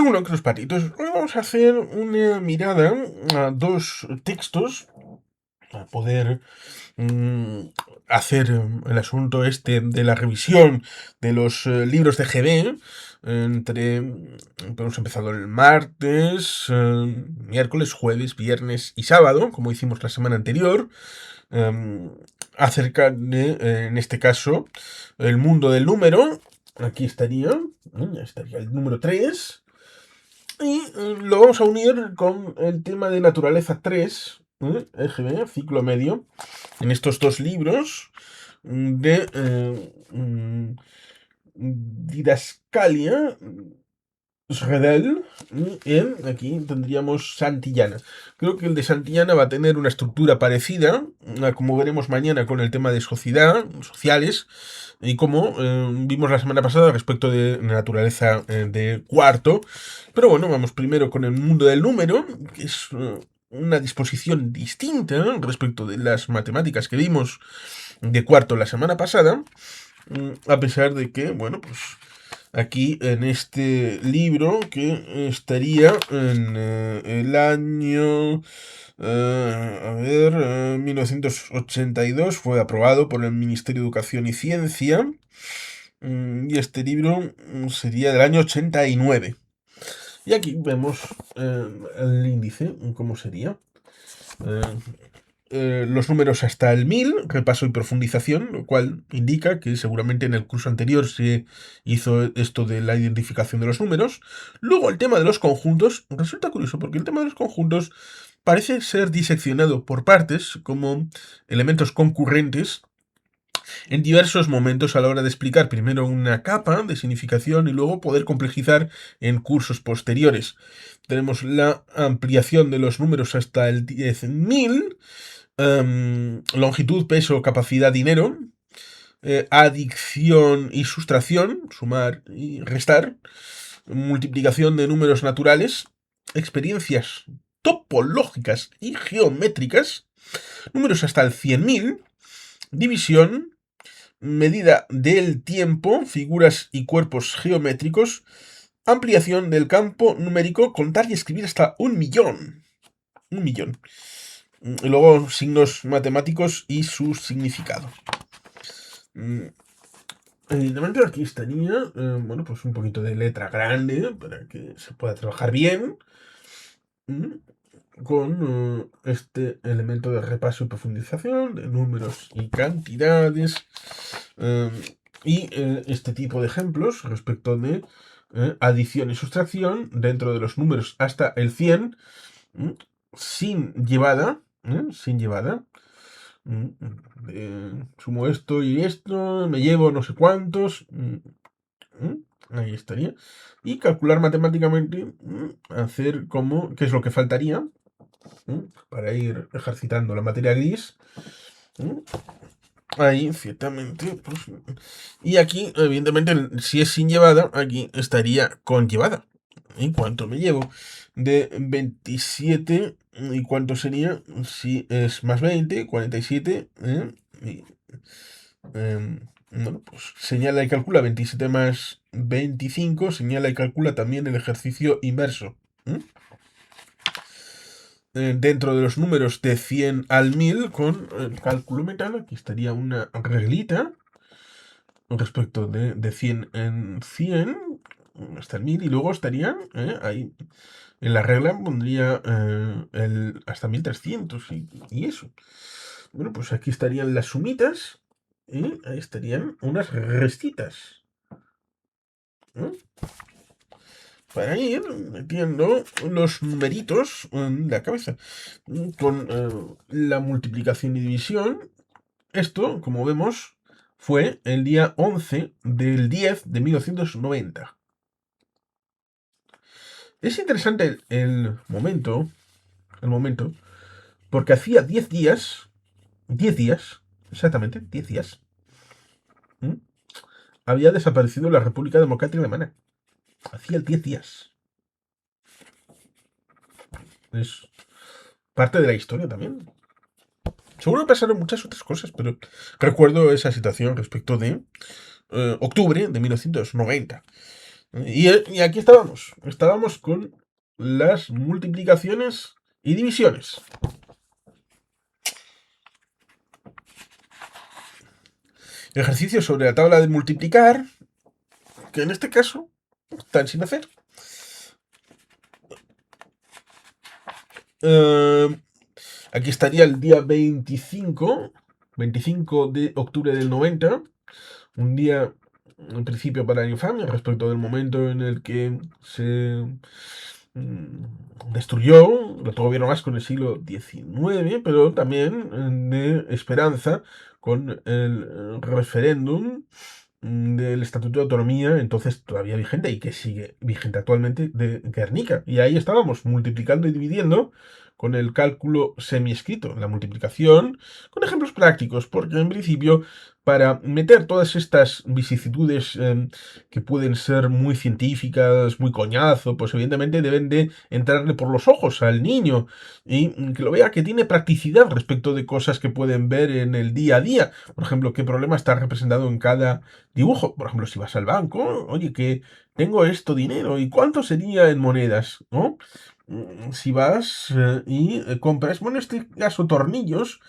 Hola, patitos. Hoy vamos a hacer una mirada a dos textos para poder mm, hacer el asunto este de la revisión de los libros de GB. Hemos empezado el martes, miércoles, jueves, viernes y sábado, como hicimos la semana anterior, em, acerca de, en este caso, el mundo del número. Aquí estaría el número 3. Y lo vamos a unir con el tema de naturaleza 3, EGB, ciclo medio, en estos dos libros de Didascalia, Schredel, y aquí tendríamos Santillana. Creo que el de Santillana va a tener una estructura parecida a como veremos mañana con el tema de sociales, y como vimos la semana pasada respecto de naturaleza de cuarto. Pero bueno, vamos primero con el mundo del número, que es una disposición distinta respecto de las matemáticas que vimos de cuarto la semana pasada, a pesar de que, bueno, pues aquí en este libro que estaría en el año 1982, fue aprobado por el Ministerio de Educación y Ciencia, y este libro sería del año 89. Y aquí vemos el índice, cómo sería. Eh, los números hasta el 1000, repaso y profundización, lo cual indica que seguramente en el curso anterior se hizo esto de la identificación de los números. Luego el tema de los conjuntos, resulta curioso porque el tema de los conjuntos parece ser diseccionado por partes como elementos concurrentes en diversos momentos a la hora de explicar primero una capa de significación y luego poder complejizar en cursos posteriores. Tenemos la ampliación de los números hasta el 10.000, longitud, peso, capacidad, dinero, adicción y sustracción, sumar y restar, multiplicación de números naturales, experiencias topológicas y geométricas, números hasta el 100.000, división, medida del tiempo, figuras y cuerpos geométricos, ampliación del campo numérico, contar y escribir hasta 1.000.000. 1.000.000. Y luego signos matemáticos y su significado. Evidentemente aquí estaría, bueno, pues un poquito de letra grande para que se pueda trabajar bien, con este elemento de repaso y profundización de números y cantidades, y este tipo de ejemplos respecto de adición y sustracción dentro de los números hasta el 100, sin llevada, sin llevada. Sumo esto y esto, me llevo no sé cuántos. Ahí estaría. Y calcular matemáticamente, hacer como, qué es lo que faltaría, para ir ejercitando la materia gris. Ahí, ciertamente. Pues, y aquí, evidentemente, si es sin llevada, aquí estaría con llevada. ¿Y cuánto me llevo? De 27. ¿Y cuánto sería? Si es más 20, 47. Bueno, pues señala y calcula 27 más 25. Señala y calcula también el ejercicio inverso. Dentro de los números de 100 al 1000 con el cálculo mental, aquí estaría una reglita respecto de 100 en 100 hasta el 1000, y luego estaría ahí en la regla pondría el hasta 1300 y eso. Bueno, pues aquí estarían las sumitas y ahí estarían unas restitas, ¿eh? Para ir metiendo los numeritos en la cabeza. Con la multiplicación y división, esto, como vemos, fue el día 11 del 10 de 1990. Es interesante el momento, porque hacía 10 días, exactamente, 10 días, ¿m? Había desaparecido la República Democrática Alemana. Hacía 10 días. Es parte de la historia también. Seguro que pasaron muchas otras cosas, pero recuerdo esa situación respecto de octubre de 1990. Y aquí estábamos. Estábamos con las multiplicaciones y divisiones. Ejercicio sobre la tabla de multiplicar, que en este caso están sin hacer. Aquí estaría el día 25 de octubre del 90, un día en principio para la infamia respecto del momento en el que se destruyó el gobierno vasco en el siglo XIX, pero también de esperanza con el referéndum del Estatuto de Autonomía, entonces todavía vigente y que sigue vigente actualmente, de Guernica. Y ahí estábamos multiplicando y dividiendo con el cálculo semiescrito, la multiplicación, con ejemplos prácticos, porque en principio para meter todas estas vicisitudes que pueden ser muy científicas, muy coñazo, pues evidentemente deben de entrarle por los ojos al niño y que lo vea que tiene practicidad respecto de cosas que pueden ver en el día a día. Por ejemplo, qué problema está representado en cada dibujo. Por ejemplo, si vas al banco, oye, que tengo esto dinero, ¿y cuánto sería en monedas? ¿No? Si vas y compras, bueno, en este caso tornillos,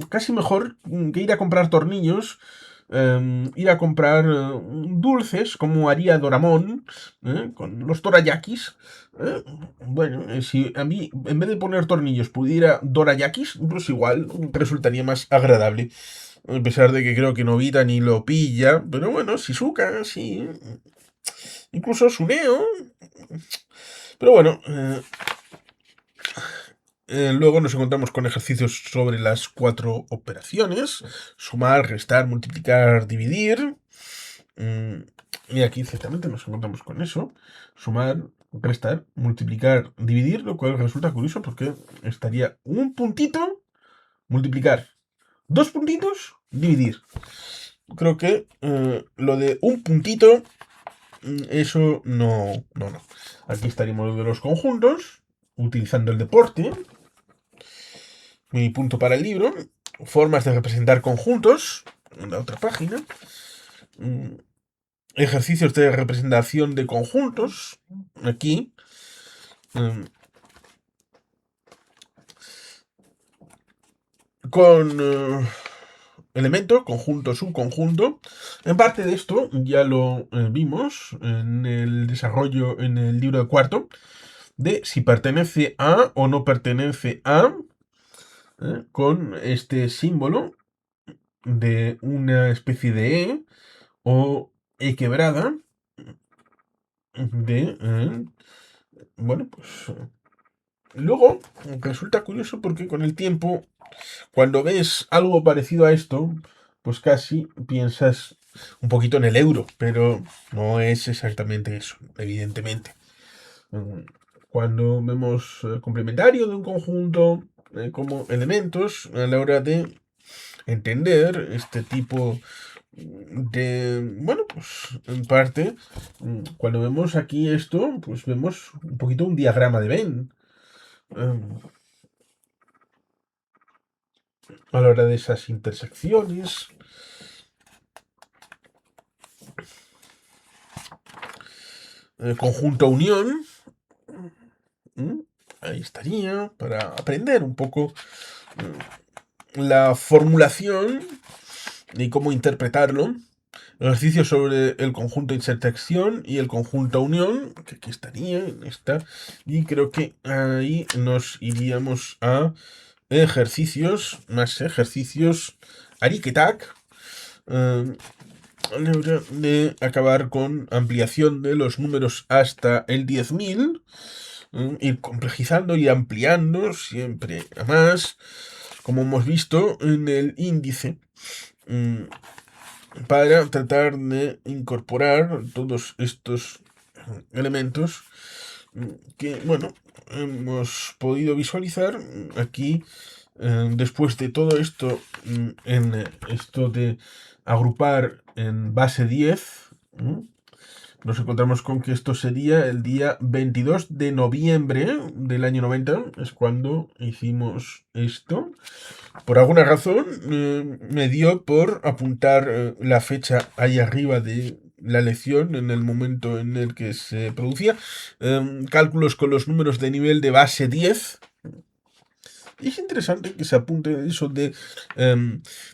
casi mejor que ir a comprar tornillos, ir a comprar dulces, como haría Doraemon, con los dorayakis. eh, Bueno, si a mí, en vez de poner tornillos, pudiera dorayakis, pues igual resultaría más agradable. A pesar de que creo que Novita ni lo pilla. Pero bueno, Shizuka, sí. Incluso Suneo. Pero bueno, luego nos encontramos con ejercicios sobre las 4 operaciones. Sumar, restar, multiplicar, dividir. Y aquí ciertamente nos encontramos con eso. Sumar, restar, multiplicar, dividir. Lo cual resulta curioso porque estaría un puntito, multiplicar. 2 puntitos, dividir. Creo que lo de un puntito, eso no. Aquí estaríamos lo de los conjuntos, utilizando el deporte. Mi punto para el libro. Formas de representar conjuntos, en la otra página. Ejercicios de representación de conjuntos, aquí. Con elemento, conjunto, subconjunto. En parte de esto ya lo vimos en el desarrollo en el libro de cuarto, de si pertenece a o no pertenece a, con este símbolo de una especie de E o E quebrada, de, bueno, pues luego resulta curioso porque con el tiempo, cuando ves algo parecido a esto, pues casi piensas un poquito en el euro, pero no es exactamente eso, evidentemente. Cuando vemos complementario de un conjunto como elementos a la hora de entender este tipo de, bueno, pues en parte, cuando vemos aquí esto, pues vemos un poquito un diagrama de Venn. A la hora de esas intersecciones. Conjunto unión. Ahí estaría, para aprender un poco la formulación y cómo interpretarlo. Ejercicio sobre el conjunto intersección y el conjunto unión, que aquí estaría en esta. Y creo que ahí nos iríamos a ejercicios, más ejercicios, Ariketak, de acabar con ampliación de los números hasta el 10.000, ir complejizando y ampliando siempre a más, como hemos visto en el índice, para tratar de incorporar todos estos elementos que, bueno, hemos podido visualizar aquí. Después de todo esto, en esto de agrupar en base 10, nos encontramos con que esto sería el día 22 de noviembre del año 90, es cuando hicimos esto. Por alguna razón me dio por apuntar la fecha ahí arriba de la lección en el momento en el que se producía. Cálculos con los números de nivel de base 10. Y es interesante que se apunte eso de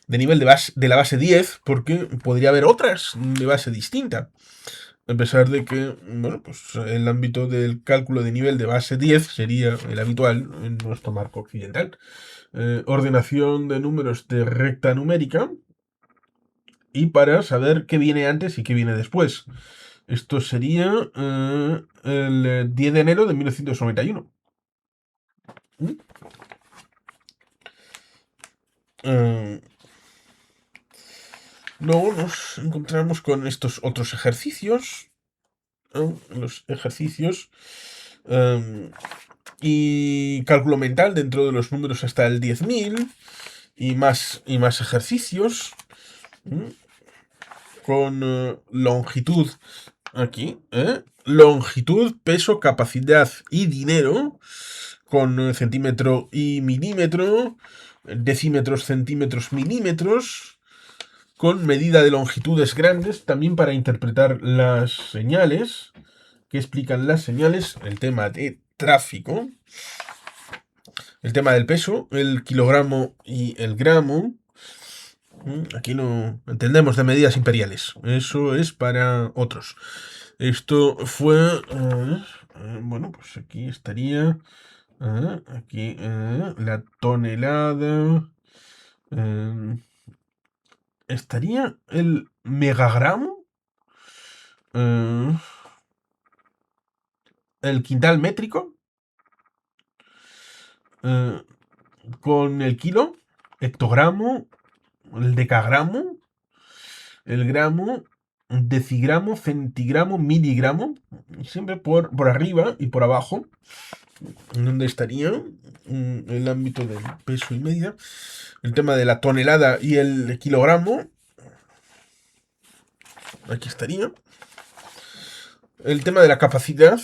nivel de la base 10, porque podría haber otras de base distinta. A pesar de que, bueno, pues el ámbito del cálculo de nivel de base 10 sería el habitual en nuestro marco occidental. Ordenación de números de recta numérica, y para saber qué viene antes y qué viene después. Esto sería el 10 de enero de 1991. ¿Mm? Luego nos encontramos con estos otros ejercicios. Los ejercicios y cálculo mental dentro de los números hasta el 10.000 y más ejercicios. Con longitud aquí, longitud, peso, capacidad y dinero, con centímetro y milímetro, decímetros, centímetros, milímetros, con medida de longitudes grandes, también para interpretar las señales, que explican las señales, el tema de tráfico, el tema del peso, el kilogramo y el gramo. Aquí no entendemos de medidas imperiales. Eso es para otros. Esto fue... bueno, pues aquí estaría... aquí la tonelada. Estaría el megagramo. El quintal métrico. Con el kilo. Hectogramo. El decagramo. El gramo, decigramo, centigramo, miligramo, siempre por arriba y por abajo, donde estaría el ámbito del peso y medida. El tema de la tonelada y el kilogramo, aquí estaría. El tema de la capacidad,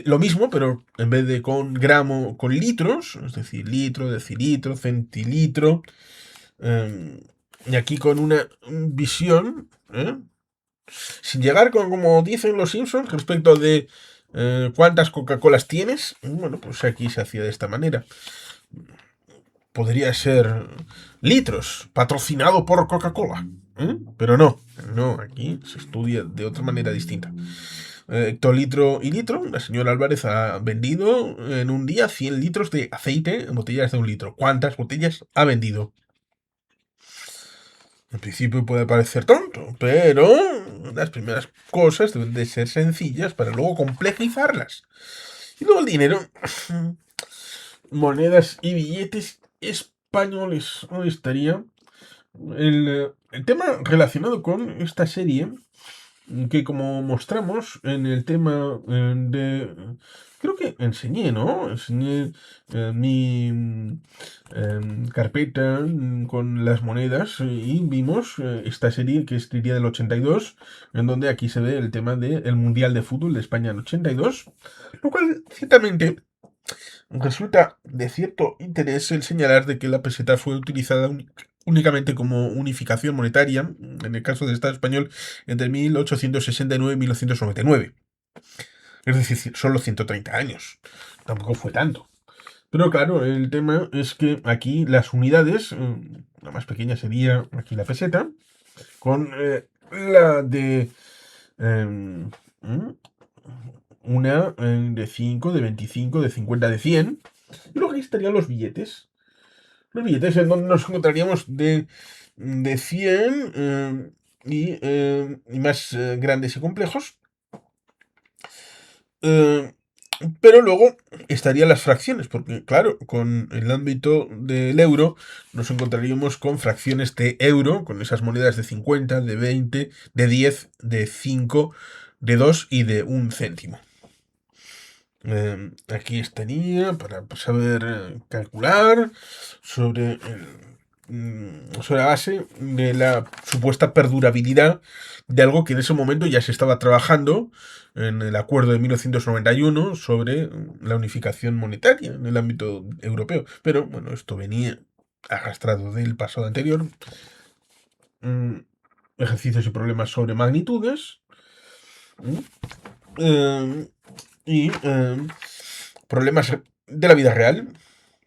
lo mismo, pero en vez de con gramo, con litros, es decir, litro, decilitro, centilitro. Y aquí con una visión, sin llegar con, como dicen los Simpsons, respecto de cuántas Coca-Colas tienes. Bueno, pues aquí se hacía de esta manera. Podría ser litros, patrocinado por Coca-Cola. Pero no, aquí se estudia de otra manera distinta. Hectolitro y litro. La señora Álvarez ha vendido en un día 100 litros de aceite en botellas de 1 litro. ¿Cuántas botellas ha vendido? En principio puede parecer tonto, pero las primeras cosas deben de ser sencillas para luego complejizarlas. Y luego el dinero. Monedas y billetes españoles. ¿Dónde estaría? El tema relacionado con esta serie, que como mostramos en el tema de... Creo que enseñé, ¿no? Enseñé mi carpeta con las monedas y vimos esta serie que es sería del 82, en donde aquí se ve el tema del Mundial de Fútbol de España en 82, lo cual ciertamente resulta de cierto interés el señalar de que la peseta fue utilizada únicamente como unificación monetaria, en el caso del Estado español, entre 1869 y 1999. Es decir, solo 130 años. Tampoco fue tanto. Pero claro, el tema es que aquí las unidades, la más pequeña sería aquí la peseta, con la de una de 5, de 25, de 50, de 100. Y luego aquí estarían los billetes. Los billetes en donde nos encontraríamos de 100 y más grandes y complejos. Pero luego estarían las fracciones, porque claro, con el ámbito del euro nos encontraríamos con fracciones de euro, con esas monedas de 50, de 20, de 10, de 5, de 2 y de 1 céntimo. Aquí estaría para saber calcular sobre la base de la supuesta perdurabilidad de algo que en ese momento ya se estaba trabajando en el acuerdo de 1991 sobre la unificación monetaria en el ámbito europeo. Pero bueno, esto venía arrastrado del pasado anterior. Ejercicios y problemas sobre magnitudes. Eh, y problemas de la vida real.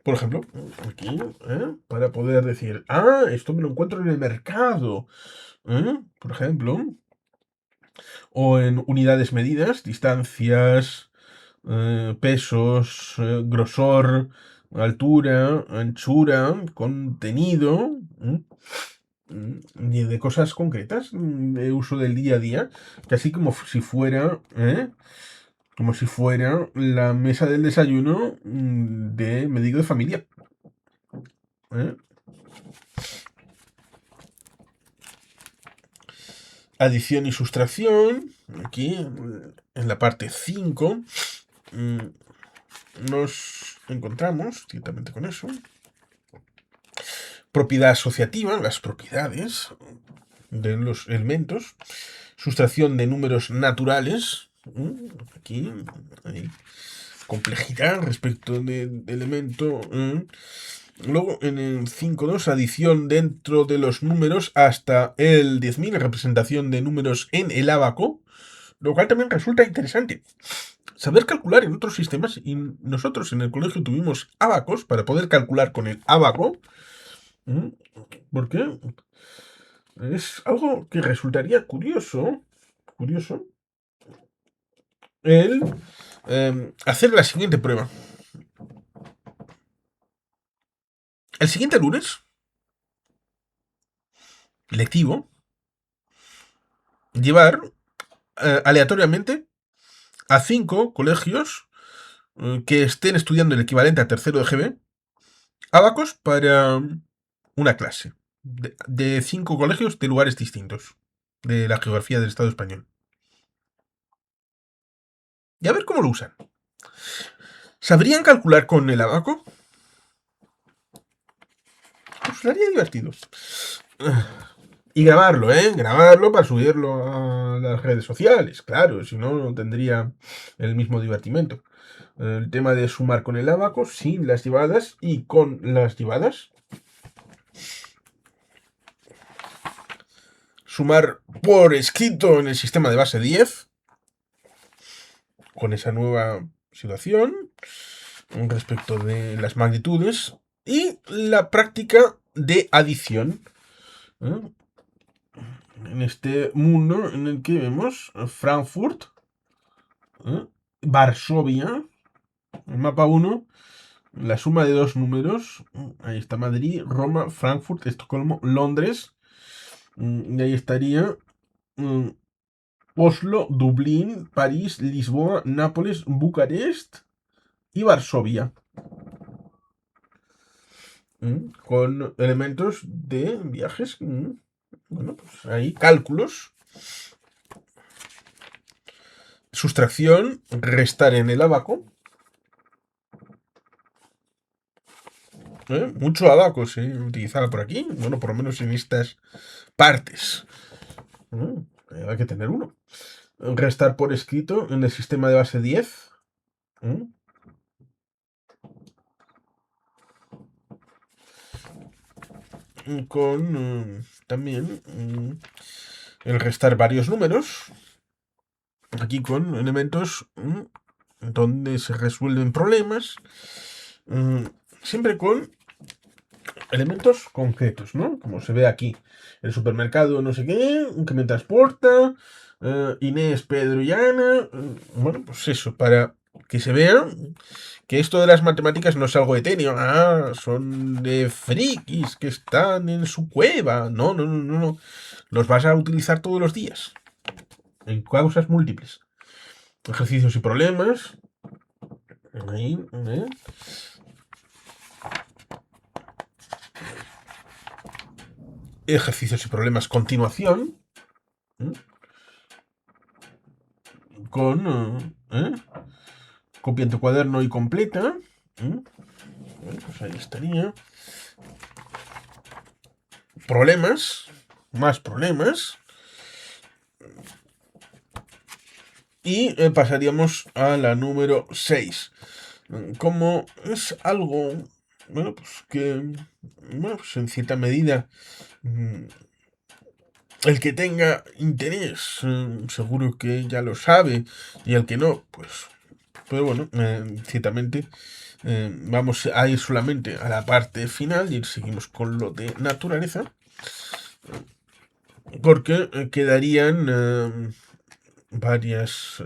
Por ejemplo, aquí, para poder decir, esto me lo encuentro en el mercado. Por ejemplo, o en unidades medidas, distancias, pesos, grosor, altura, anchura, contenido, y de cosas concretas, de uso del día a día, que así como si fuera la mesa del desayuno de médico de familia. ¿eh? Adición y sustracción, aquí en la parte 5, nos encontramos ciertamente con eso. Propiedad asociativa, las propiedades de los elementos. Sustracción de números naturales. Aquí hay complejidad respecto del elemento. Luego en el 5.2, adición dentro de los números hasta el 10.000, representación de números en el ábaco, lo cual también resulta interesante. Saber calcular en otros sistemas, y nosotros en el colegio tuvimos ábacos para poder calcular con el ábaco. ¿Por qué? Es algo que resultaría curioso el hacer la siguiente prueba. El siguiente lunes lectivo, llevar aleatoriamente a 5 colegios que estén estudiando el equivalente a tercero de GB, ábacos para una clase de 5 colegios de lugares distintos de la geografía del Estado español. Y a ver cómo lo usan. ¿Sabrían calcular con el abaco? Pues sería divertido. Y grabarlo, grabarlo para subirlo a las redes sociales, claro, si no, no tendría el mismo divertimento. El tema de sumar con el ábaco, sin las llevadas y con las llevadas. Sumar por escrito en el sistema de base 10, con esa nueva situación respecto de las magnitudes. Y la práctica de adición. En este mundo en el que vemos Frankfurt, Varsovia, el mapa 1, la suma de dos números, ahí está Madrid, Roma, Frankfurt, Estocolmo, Londres, y ahí estaría Oslo, Dublín, París, Lisboa, Nápoles, Bucarest y Varsovia. Con elementos de viajes, bueno, pues ahí cálculos. Sustracción, restar en el abaco. Mucho abaco se utilizaba por aquí. Bueno, por lo menos en estas partes. Hay que tener uno. Restar por escrito en el sistema de base 10. Con también el restar varios números. Aquí con elementos donde se resuelven problemas. Siempre con elementos concretos, ¿no? Como se ve aquí. El supermercado no sé qué, que me transporta, Inés, Pedro y Ana. Bueno, pues eso, para que se vea que esto de las matemáticas no es algo etéreo. Son de frikis que están en su cueva. No, no, no, no, no. Los vas a utilizar todos los días. En causas múltiples. Ejercicios y problemas. Ahí, Ejercicios y problemas continuación. Con copia en tu cuaderno y completa. Pues ahí estaría. Problemas. Más problemas. Y pasaríamos a la número 6. Como es algo, bueno, pues que, bueno, pues en cierta medida El que tenga interés, seguro que ya lo sabe, y el que no, pues... Pero bueno, ciertamente vamos a ir solamente a la parte final y seguimos con lo de naturaleza, porque quedarían varias,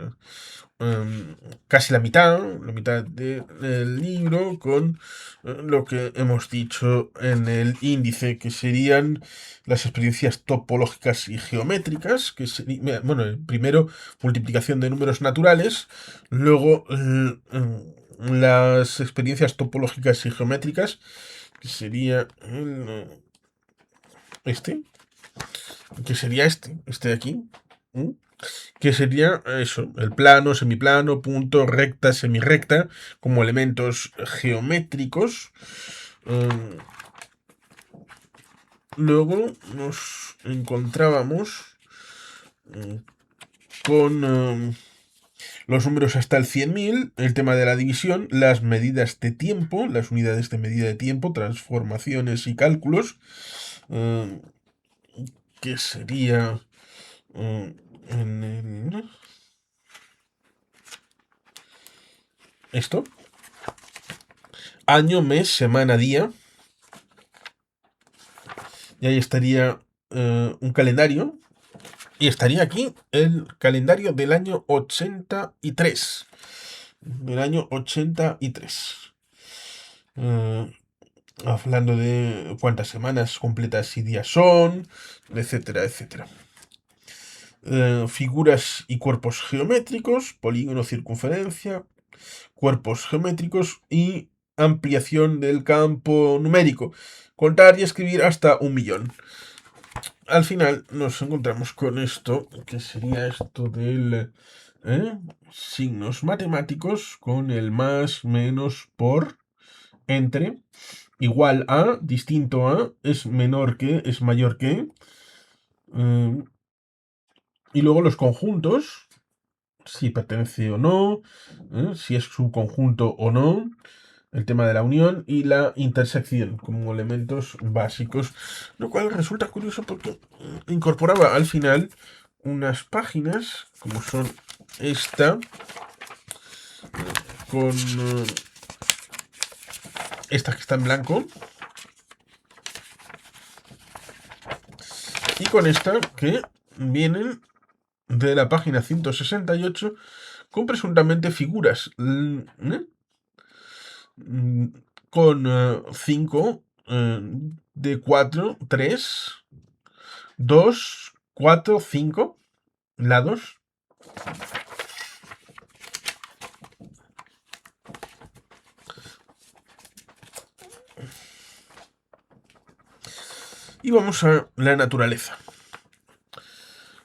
casi la mitad del libro con lo que hemos dicho en el índice, que serían las experiencias topológicas y geométricas, que sería, bueno, primero multiplicación de números naturales, luego las experiencias topológicas y geométricas, que sería este, que sería este de aquí. ¿Mm? Que sería eso, el plano, semiplano, punto, recta, semirrecta, como elementos geométricos. Luego nos encontrábamos con los números hasta el 100.000, el tema de la división, las medidas de tiempo, las unidades de medida de tiempo, transformaciones y cálculos, que sería en el... esto, año, mes, semana, día. Y ahí estaría un calendario. Y estaría aquí el calendario del año 83. Del año 83. Hablando de cuántas semanas completas y días son, etcétera, etcétera. Figuras y cuerpos geométricos, polígono, circunferencia, cuerpos geométricos y ampliación del campo numérico. Contar y escribir hasta 1.000.000. Al final nos encontramos con esto, que sería esto del signos matemáticos con el más, menos, por, entre, igual a, distinto a, es menor que, es mayor que. Y luego los conjuntos, si pertenece o no, si es subconjunto o no, el tema de la unión y la intersección como elementos básicos, lo cual resulta curioso porque incorporaba al final unas páginas como son esta con esta que está en blanco y con esta que vienen de la página 168 con presuntamente figuras con 5 de 4, 3, 2, 4, 5 lados. Y vamos a la naturaleza.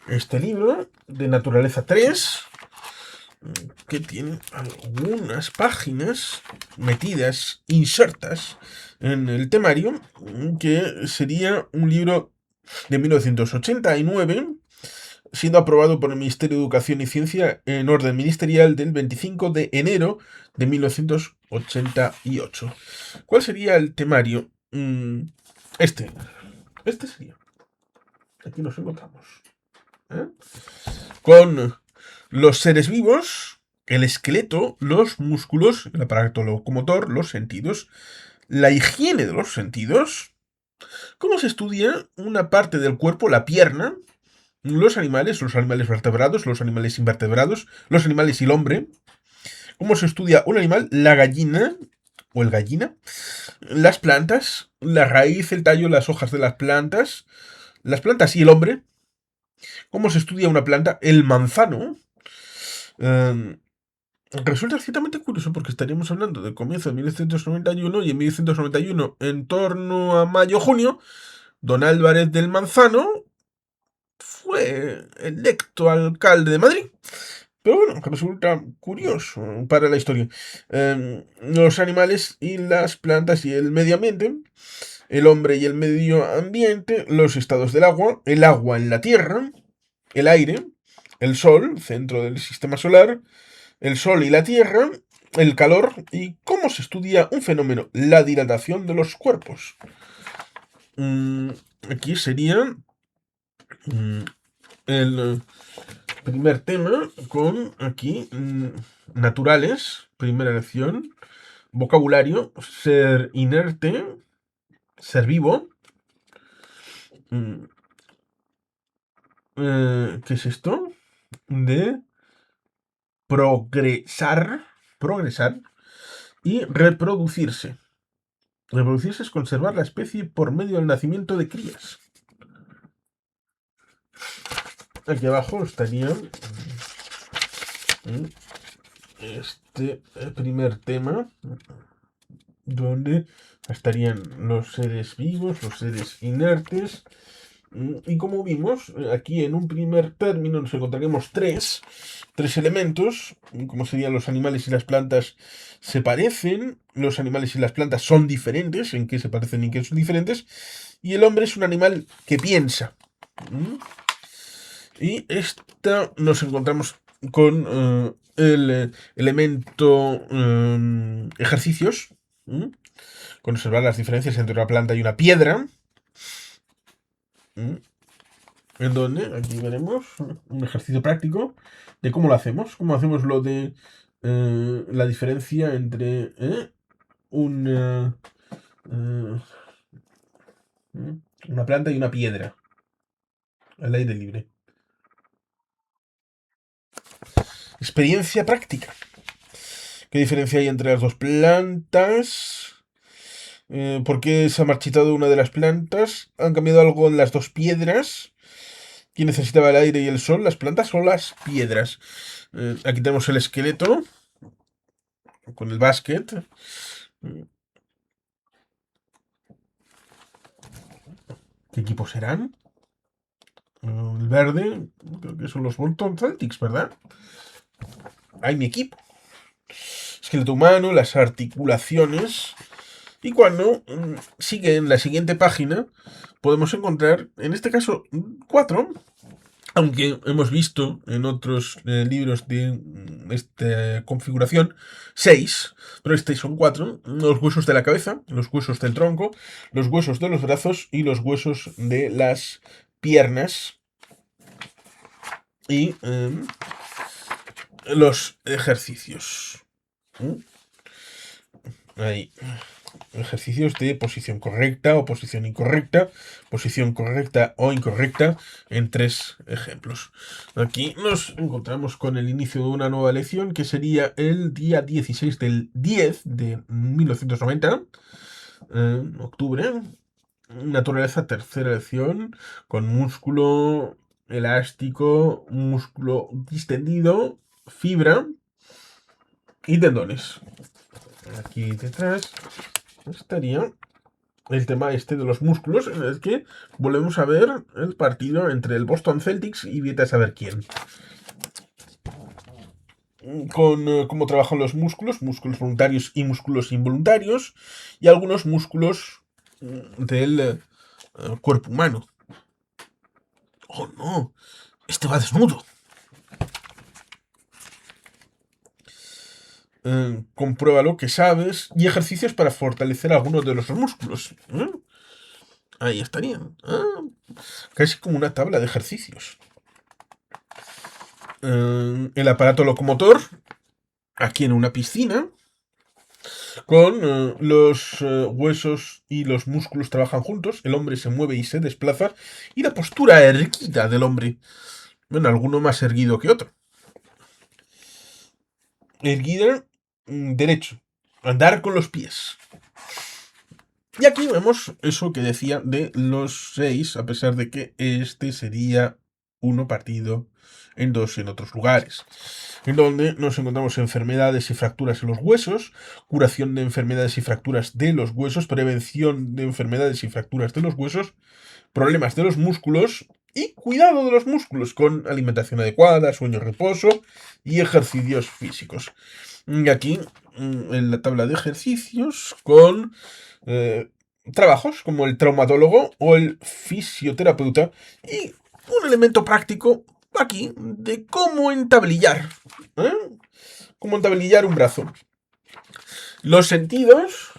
Este libro de naturaleza 3, que tiene algunas páginas metidas, insertas en el temario, que sería un libro de 1989, siendo aprobado por el Ministerio de Educación y Ciencia en orden ministerial del 25 de enero de 1988. ¿Cuál sería el temario? Este sería. Aquí nos encontramos. Con los seres vivos, el esqueleto, los músculos, el aparato locomotor, los sentidos, la higiene de los sentidos, cómo se estudia una parte del cuerpo, la pierna, los animales vertebrados, los animales invertebrados, los animales y el hombre, cómo se estudia un animal, la gallina o el gallina, las plantas, la raíz, el tallo, las hojas de las plantas y el hombre, cómo se estudia una planta, el manzano. Resulta ciertamente curioso porque estaríamos hablando del comienzo de 1991 y en 1991, en torno a mayo-junio, don Álvarez del Manzano fue electo alcalde de Madrid. Pero bueno, resulta curioso para la historia. Los animales y las plantas y el medio ambiente, el hombre y el medio ambiente, los estados del agua, el agua en la tierra, el aire, el sol, centro del sistema solar, el sol y la tierra, el calor y cómo se estudia un fenómeno, la dilatación de los cuerpos. Aquí sería el primer tema con aquí naturales, primera lección, vocabulario, ser inerte, ser vivo. ¿Qué es esto? De progresar y reproducirse. Reproducirse es conservar la especie por medio del nacimiento de crías. Aquí abajo estaría este primer tema, donde estarían los seres vivos, los seres inertes. Y como vimos, aquí en un primer término nos encontraremos tres elementos, como serían los animales y las plantas se parecen, los animales y las plantas son diferentes, en qué se parecen y en qué son diferentes, y el hombre es un animal que piensa. Y esta nos encontramos con el elemento ejercicios, con observar las diferencias entre una planta y una piedra. En donde aquí veremos un ejercicio práctico de cómo lo hacemos. Cómo hacemos lo de la diferencia entre una, eh, una planta y una piedra al aire libre. Experiencia práctica. ¿Qué diferencia hay entre las dos plantas? ¿Por qué se ha marchitado una de las plantas? ¿Han cambiado algo en las dos piedras? ¿Quién necesitaba el aire y el sol? ¿Las plantas o las piedras? Aquí tenemos el esqueleto con el básquet. ¿Qué equipos serán? El verde, creo que son los Bolton Celtics, ¿verdad? Hay mi equipo. Esqueleto humano, las articulaciones. Y cuando sigue en la siguiente página, podemos encontrar, en este caso, 4. Aunque hemos visto en otros libros de esta configuración 6, pero este son 4. Los huesos de la cabeza, los huesos del tronco, los huesos de los brazos y los huesos de las piernas. Y los ejercicios. Ahí. Ejercicios de posición correcta o posición incorrecta, posición correcta o incorrecta en 3 ejemplos. Aquí nos encontramos con el inicio de una nueva lección que sería el día 16 del 10 de 1990, octubre. Naturaleza, tercera lección, con músculo elástico, músculo distendido, fibra y tendones. Aquí detrás estaría el tema este de los músculos, en el que volvemos a ver el partido entre el Boston Celtics y vete a saber quién. Con cómo trabajan los músculos voluntarios y músculos involuntarios, y algunos músculos del cuerpo humano. ¡Oh, no! Este va desnudo. Comprueba lo que sabes y ejercicios para fortalecer algunos de los músculos. Ahí estarían. Casi como una tabla de ejercicios. El aparato locomotor, aquí en una piscina, con los huesos y los músculos trabajan juntos, el hombre se mueve y se desplaza, y la postura erguida del hombre. Bueno, alguno más erguido que otro. Erguida, derecho. Andar con los pies. Y aquí vemos eso que decía de los 6, a pesar de que este sería uno partido en 2 en otros lugares, en donde nos encontramos enfermedades y fracturas en los huesos, curación de enfermedades y fracturas de los huesos, prevención de enfermedades y fracturas de los huesos, problemas de los músculos y cuidado de los músculos con alimentación adecuada, sueño, reposo y ejercicios físicos. Y aquí en la tabla de ejercicios con trabajos como el traumatólogo o el fisioterapeuta y un elemento práctico aquí de cómo entablillar. Cómo entablillar un brazo. Los sentidos.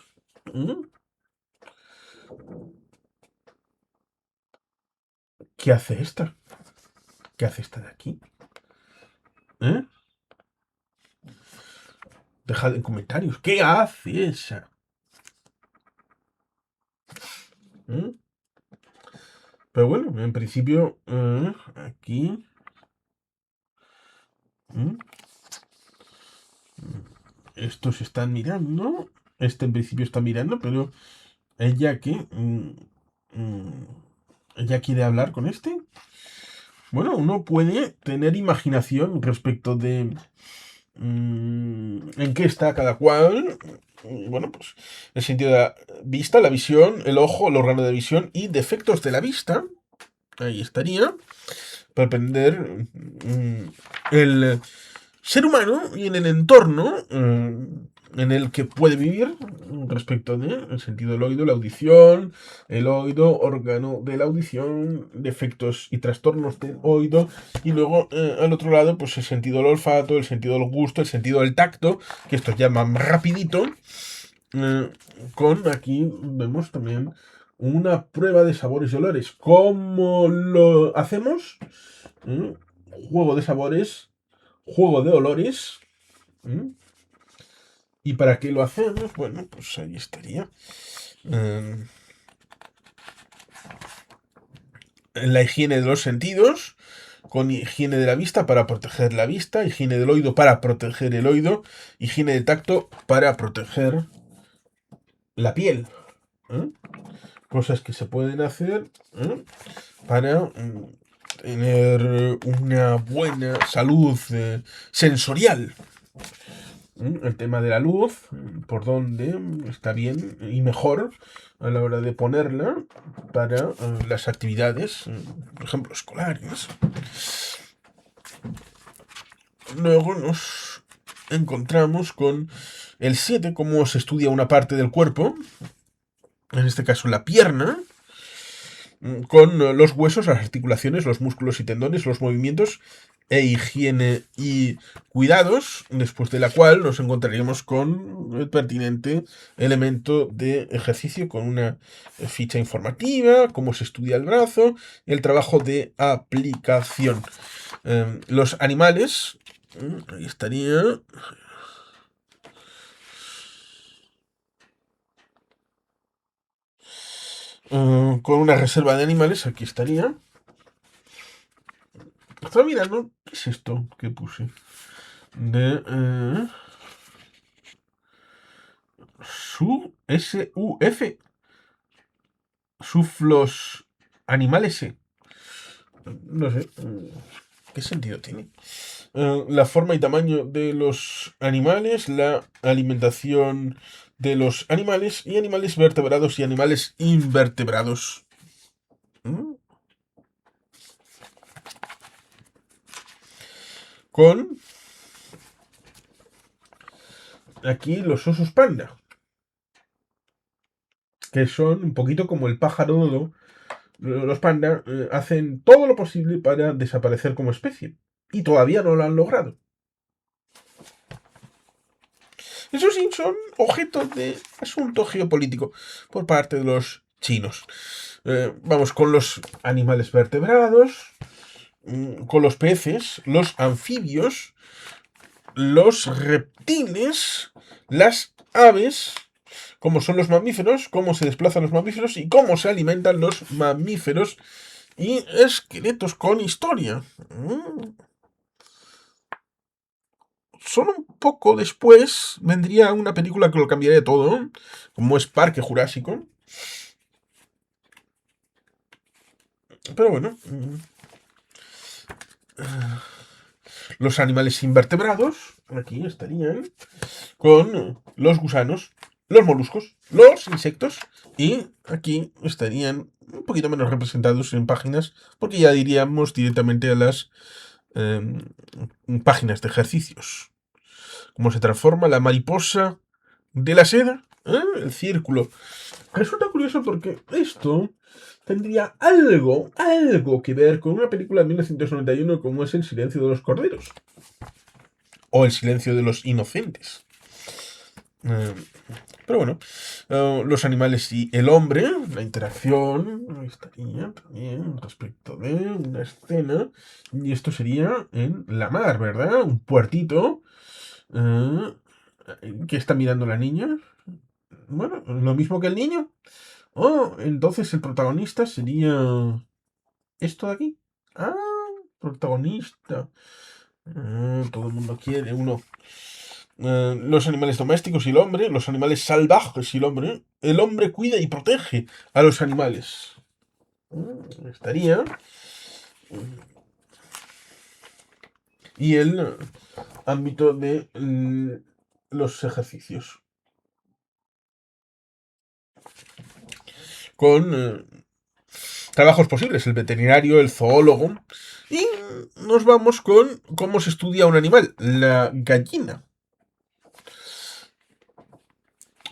¿Qué hace esta? ¿Qué hace esta de aquí? ¿Eh? Dejad en comentarios. ¿Qué hace esa? ¿Eh? Pero bueno, en principio, aquí. Estos están mirando. Este en principio está mirando, pero ella que. Ella quiere hablar con este. Bueno, uno puede tener imaginación respecto de en qué está cada cual. Bueno, pues el sentido de la vista, la visión, el ojo, el órgano de visión y defectos de la vista. Ahí estaría. Para aprender el ser humano y en el entorno en el que puede vivir respecto de el sentido del oído, la audición, el oído, órgano de la audición, defectos y trastornos del oído, y luego al otro lado pues el sentido del olfato, el sentido del gusto, el sentido del tacto, que esto ya más rapidito, con aquí vemos también una prueba de sabores y olores. ¿Cómo lo hacemos? Juego de sabores, juego de olores. ¿Y para qué lo hacemos? Bueno, pues ahí estaría. En la higiene de los sentidos, con higiene de la vista para proteger la vista, higiene del oído para proteger el oído, higiene de tacto para proteger la piel. Cosas que se pueden hacer para tener una buena salud sensorial. El tema de la luz, por dónde está bien y mejor a la hora de ponerla para las actividades, por ejemplo, escolares. Luego nos encontramos con el 7, cómo se estudia una parte del cuerpo, en este caso la pierna, con los huesos, las articulaciones, los músculos y tendones, los movimientos e higiene y cuidados, después de la cual nos encontraríamos con el pertinente elemento de ejercicio con una ficha informativa, cómo se estudia el brazo, el trabajo de aplicación. Los animales, ahí estaría. Con una reserva de animales, aquí estaría. Estaba mirando, ¿qué es esto que puse? De SUF. Suflos animales. No sé. ¿Qué sentido tiene? La forma y tamaño de los animales, la alimentación de los animales y animales vertebrados y animales invertebrados. Con aquí los osos panda, que son un poquito como el pájaro dodo. Los panda hacen todo lo posible para desaparecer como especie y todavía no lo han logrado. Eso sí, son objetos de asunto geopolítico por parte de los chinos. Vamos con los animales vertebrados, con los peces, los anfibios, los reptiles, las aves, cómo son los mamíferos, cómo se desplazan los mamíferos y cómo se alimentan los mamíferos, y esqueletos con historia. Solo un poco después vendría una película que lo cambiaría todo, como es Parque Jurásico. Pero bueno. Los animales invertebrados, aquí estarían, con los gusanos, los moluscos, los insectos, y aquí estarían un poquito menos representados en páginas, porque ya diríamos directamente a las páginas de ejercicios. Cómo se transforma la mariposa de la seda, el círculo. Resulta curioso porque esto tendría algo que ver con una película de 1991 como es El silencio de los corderos. O El silencio de los inocentes. Pero bueno, Los animales y el hombre, la interacción, ahí estaría también respecto de una escena. Y esto sería en la mar, ¿verdad? Un puertito. eh, ¿Qué está mirando la niña? Bueno, lo mismo que el niño. Oh, entonces el protagonista sería esto de aquí. Ah, protagonista. Todo el mundo quiere uno. Los animales domésticos y el hombre, los animales salvajes y el hombre. El hombre cuida y protege a los animales. Estaría. Y el ámbito de los ejercicios. Con trabajos posibles, el veterinario, el zoólogo. Y nos vamos con cómo se estudia un animal, la gallina.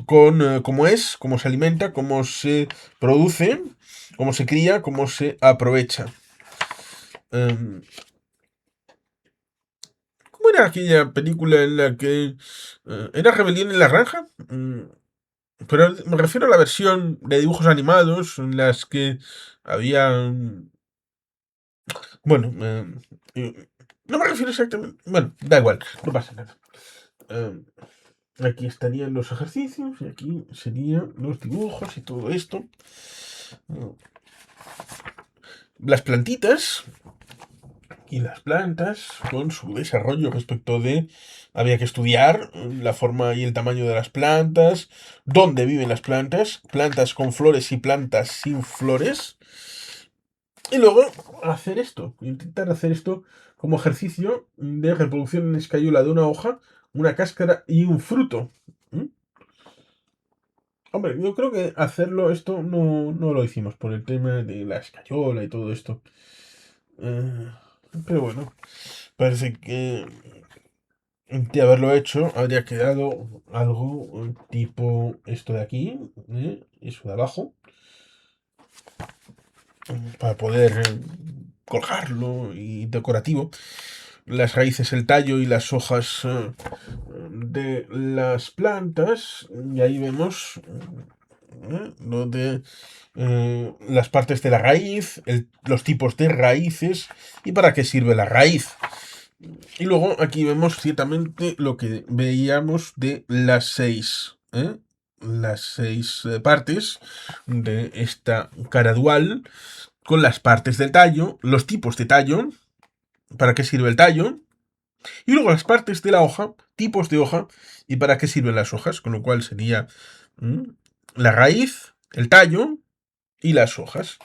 Con cómo es, cómo se alimenta, cómo se produce, cómo se cría, cómo se aprovecha. Um, ¿Cómo era aquella película en la que era Rebelión en la Granja? Pero me refiero a la versión de dibujos animados en las que había... Bueno, no me refiero exactamente... Bueno, da igual, no pasa nada. Um, Aquí estarían los ejercicios y aquí serían los dibujos y todo esto. Las plantitas y las plantas con su desarrollo respecto de... Había que estudiar la forma y el tamaño de las plantas, dónde viven las plantas, plantas con flores y plantas sin flores. Y luego hacer esto, intentar hacer esto como ejercicio de reproducción en escayola de una hoja, una cáscara y un fruto. Hombre, yo creo que hacerlo esto no lo hicimos por el tema de la escayola y todo esto. Eh, pero bueno, parece que de haberlo hecho habría quedado algo tipo esto de aquí, eso de abajo, para poder colgarlo y decorativo. Las raíces, el tallo y las hojas de las plantas. Y ahí vemos lo de las partes de la raíz, los tipos de raíces y para qué sirve la raíz. Y luego aquí vemos ciertamente lo que veíamos de las seis. Las seis partes de esta cara dual con las partes del tallo, los tipos de tallo, para qué sirve el tallo, y luego las partes de la hoja, tipos de hoja y para qué sirven las hojas, con lo cual sería la raíz, el tallo y las hojas,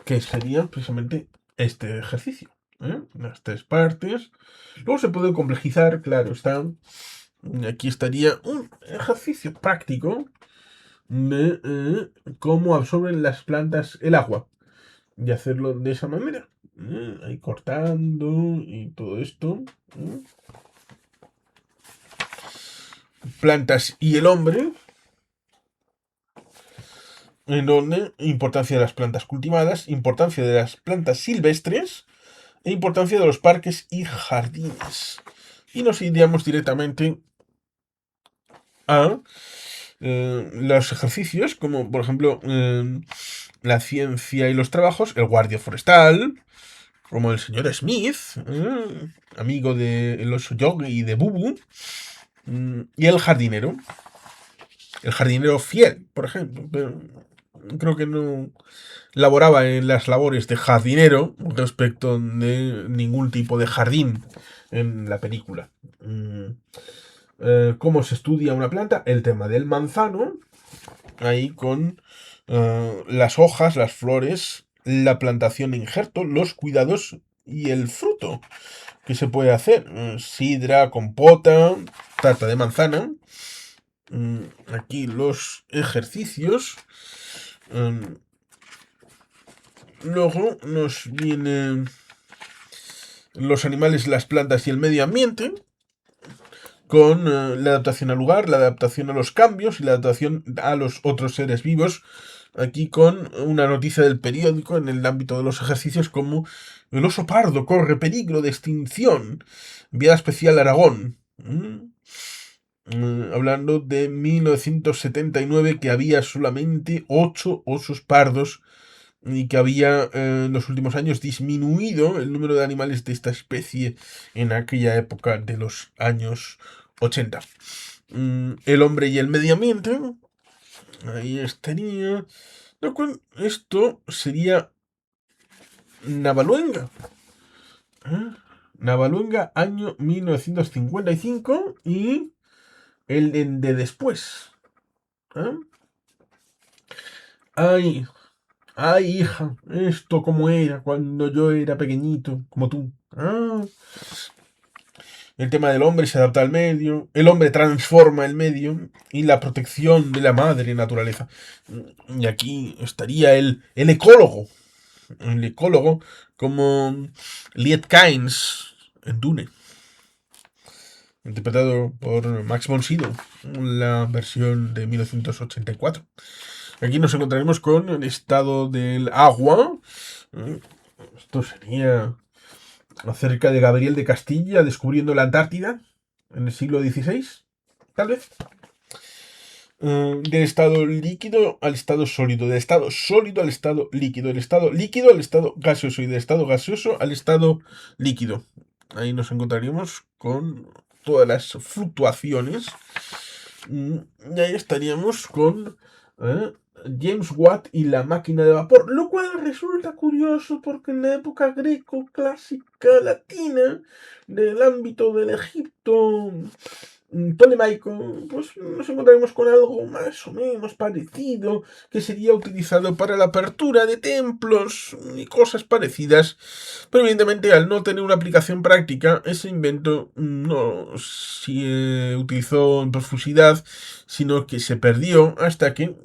que sería precisamente este ejercicio. Las tres partes. Luego se puede complejizar, claro está. Aquí estaría un ejercicio práctico de cómo absorben las plantas el agua. Y hacerlo de esa manera. Ahí cortando y todo esto. Plantas y el hombre. En donde importancia de las plantas cultivadas, importancia de las plantas silvestres e importancia de los parques y jardines. Y nos iríamos directamente a los ejercicios, como por ejemplo la ciencia y los trabajos, el guardia forestal, como el señor Smith, amigo del oso Yogi y de Bubu, y el jardinero fiel, por ejemplo, pero creo que no laboraba en las labores de jardinero respecto de ningún tipo de jardín en la película. ¿Cómo se estudia una planta? El tema del manzano, ahí con las hojas, las flores, la plantación de injerto, los cuidados y el fruto que se puede hacer. Sidra, compota, tarta de manzana. Aquí los ejercicios. Luego nos vienen los animales, las plantas y el medio ambiente, con la adaptación al lugar, la adaptación a los cambios y la adaptación a los otros seres vivos. Aquí con una noticia del periódico en el ámbito de los ejercicios como el oso pardo corre peligro de extinción. Enviada especial a Aragón. Hablando de 1979, que había solamente 8 osos pardos y que había en los últimos años disminuido el número de animales de esta especie en aquella época de los años 80. El hombre y el medio ambiente, ahí estaría. Esto sería Navaluenga. Navaluenga, año 1955 y el de después. Ay, ay, hija, esto como era cuando yo era pequeñito, como tú. El tema del hombre se adapta al medio, el hombre transforma el medio y la protección de la madre naturaleza. Y aquí estaría el ecólogo. El ecólogo como Liet Kynes en Dune, interpretado por Max von Sydow, la versión de 1984. Aquí nos encontraremos con el estado del agua. Esto sería acerca de Gabriel de Castilla descubriendo la Antártida en el siglo XVI, tal vez. Del estado líquido al estado sólido, del estado sólido al estado líquido, del estado líquido al estado gaseoso y del estado gaseoso al estado líquido. Ahí nos encontraríamos con todas las fluctuaciones. Y ahí estaríamos con James Watt y la máquina de vapor, lo cual resulta curioso porque en la época greco-clásica latina del ámbito del Egipto tolemaico, pues nos encontraremos con algo más o menos parecido que sería utilizado para la apertura de templos y cosas parecidas, pero evidentemente al no tener una aplicación práctica, ese invento no se utilizó en profusidad, sino que se perdió hasta que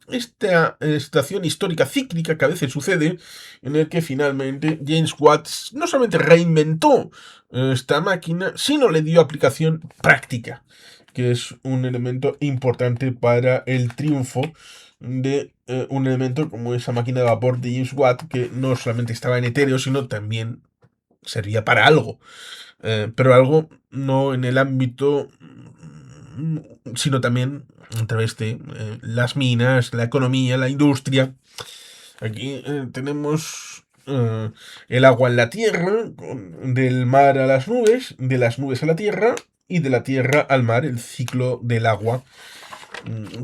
esta situación histórica cíclica que a veces sucede, en el que finalmente James Watt no solamente reinventó esta máquina, sino le dio aplicación práctica, que es un elemento importante para el triunfo de un elemento como esa máquina de vapor de James Watt, que no solamente estaba en etéreo, sino también servía para algo, pero algo no en el ámbito, sino también a través de las minas, la economía, la industria. Aquí tenemos el agua en la tierra, del mar a las nubes, de las nubes a la tierra y de la tierra al mar, el ciclo del agua.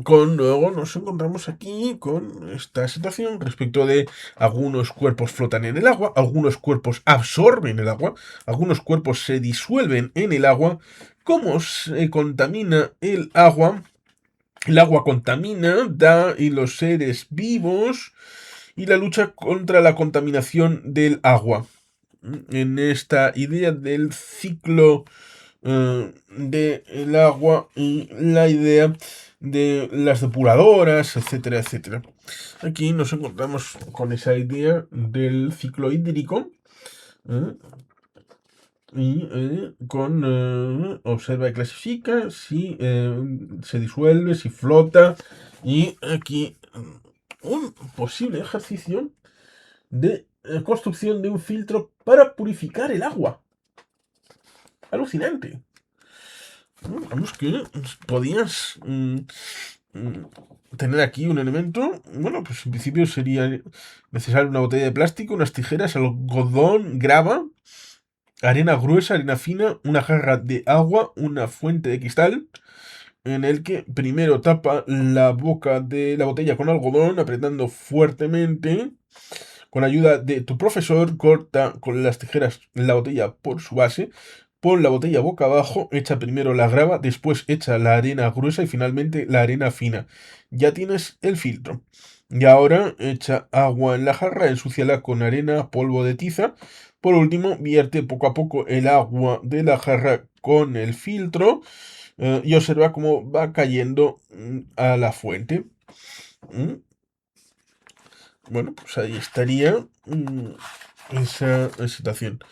Luego nos encontramos aquí con esta situación respecto de algunos cuerpos flotan en el agua, algunos cuerpos absorben el agua, algunos cuerpos se disuelven en el agua. ¿Cómo se contamina el agua? El agua contamina, da y los seres vivos y la lucha contra la contaminación del agua. En esta idea del ciclo del agua y la idea de las depuradoras, etcétera, etcétera. Aquí nos encontramos con esa idea del ciclo hídrico y observa y clasifica si se disuelve, si flota, y aquí un posible ejercicio de construcción de un filtro para purificar el agua. Alucinante. Vamos que podías tener aquí un elemento. Bueno, pues en principio sería necesario una botella de plástico, unas tijeras, algodón, grava, arena gruesa, arena fina, una jarra de agua, una fuente de cristal, en el que primero tapa la boca de la botella con algodón, apretando fuertemente. Con ayuda de tu profesor, corta con las tijeras la botella por su base, pon la botella boca abajo, echa primero la grava, después echa la arena gruesa y finalmente la arena fina. Ya tienes el filtro. Y ahora echa agua en la jarra, ensúciala con arena, polvo de tiza. Por último, vierte poco a poco el agua de la jarra con el filtro y observa cómo va cayendo a la fuente. Bueno, pues ahí estaría esa situación.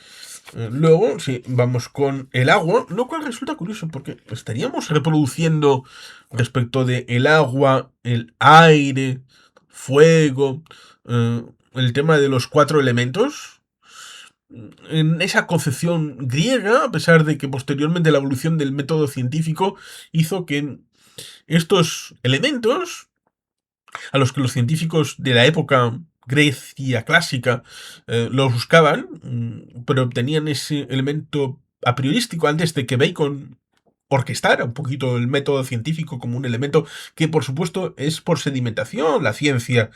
Luego, si vamos con el agua, lo cual resulta curioso porque estaríamos reproduciendo respecto de el agua, el aire, fuego, el tema de los 4 elementos. en esa concepción griega, a pesar de que posteriormente la evolución del método científico hizo que estos elementos, a los que los científicos de la época Grecia clásica los buscaban, pero obtenían ese elemento a priorístico antes de que Bacon orquestara un poquito el método científico como un elemento que, por supuesto, es por sedimentación, la ciencia.